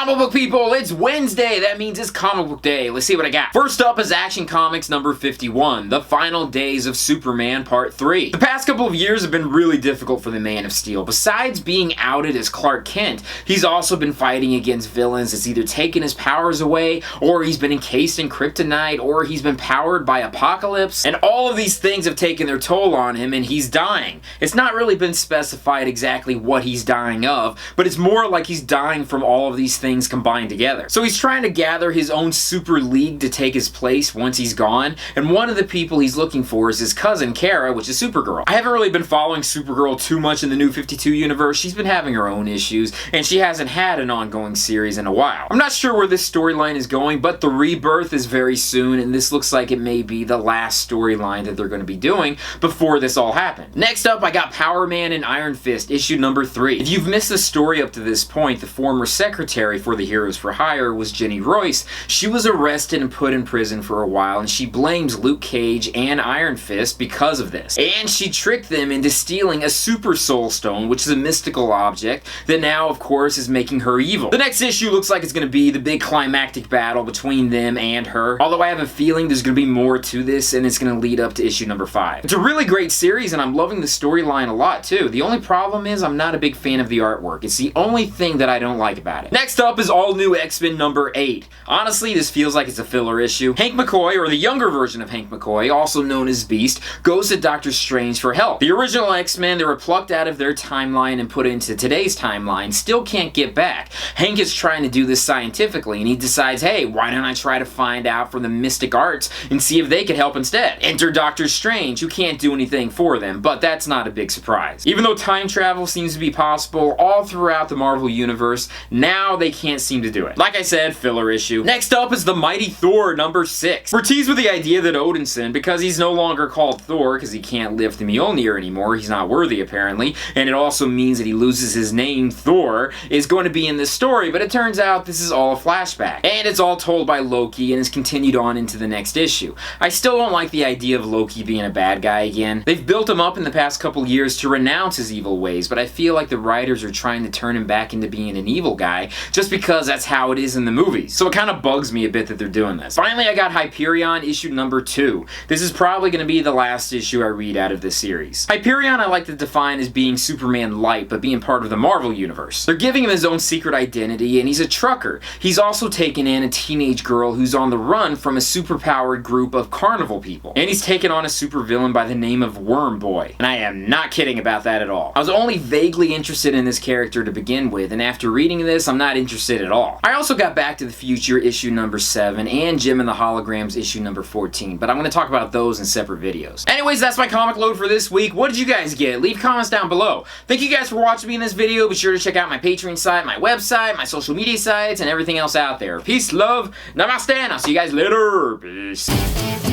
Comic book people, it's Wednesday. That means it's comic book day. Let's see what I got. First up is Action Comics number 51, The Final Days of Superman Part 3. The past couple of years have been really difficult for the Man of Steel. Besides being outed as Clark Kent, he's also been fighting against villains that's either taken his powers away, or he's been encased in kryptonite, or he's been powered by Apocalypse, and all of these things have taken their toll on him and he's dying. It's not really been specified exactly what he's dying of, but it's more like he's dying from all of these things combined together. So he's trying to gather his own super league to take his place once he's gone, and one of the people he's looking for is his cousin Kara, which is Supergirl. I haven't really been following Supergirl too much in the New 52 universe. She's been having her own issues, and she hasn't had an ongoing series in a while. I'm not sure where this storyline is going, but the rebirth is very soon, and this looks like it may be the last storyline that they're going to be doing before this all happened. Next up, I got PowerMan and Iron Fist, issue number 3. If you've missed the story up to this point, the former secretary for the Heroes for Hire was Jenny Royce. She was arrested and put in prison for a while, and she blames Luke Cage and Iron Fist because of this. And she tricked them into stealing a Super Soul Stone, which is a mystical object that now, of course, is making her evil. The next issue looks like it's going to be the big climactic battle between them and her, although I have a feeling there's going to be more to this, and it's going to lead up to issue number 5. It's a really great series, and I'm loving the storyline a lot, too. The only problem is I'm not a big fan of the artwork. It's the only thing that I don't like about it. Next up is all new X-Men number 8. Honestly, this feels like it's a filler issue. Hank McCoy, or the younger version of Hank McCoy, also known as Beast, goes to Doctor Strange for help. The original X-Men that were plucked out of their timeline and put into today's timeline still can't get back. Hank is trying to do this scientifically, and he decides, hey, why don't I try to find out from the mystic arts and see if they can help instead? Enter Doctor Strange, who can't do anything for them, but that's not a big surprise. Even though time travel seems to be possible all throughout the Marvel Universe, now they can't seem to do it. Like I said, filler issue. Next up is the Mighty Thor number 6. We're teased with the idea that Odinson, because he's no longer called Thor because he can't lift the Mjolnir anymore, he's not worthy apparently, and it also means that he loses his name, Thor, is going to be in this story, but it turns out this is all a flashback. And it's all told by Loki and is continued on into the next issue. I still don't like the idea of Loki being a bad guy again. They've built him up in the past couple years to renounce his evil ways, but I feel like the writers are trying to turn him back into being an evil guy just because that's how it is in the movies. So it kind of bugs me a bit that they're doing this. Finally, I got Hyperion issue number 2. This is probably going to be the last issue I read out of this series. Hyperion I like to define as being Superman light, but being part of the Marvel Universe. They're giving him his own secret identity, and he's a trucker. He's also taken in a teenage girl who's on the run from a superpowered group of carnival people. And he's taken on a supervillain by the name of Worm Boy. And I am not kidding about that at all. I was only vaguely interested in this character to begin with, and after reading this, I'm not interested at all. I also got Back to the Future issue number 7 and Jim and the Holograms issue number 14, but I'm going to talk about those in separate videos. Anyways, that's my comic load for this week. What did you guys get? Leave comments down below. Thank you guys for watching me in this video. Be sure to check out my Patreon site, my website, my social media sites, and everything else out there. Peace, love, namaste, and I'll see you guys later. Peace.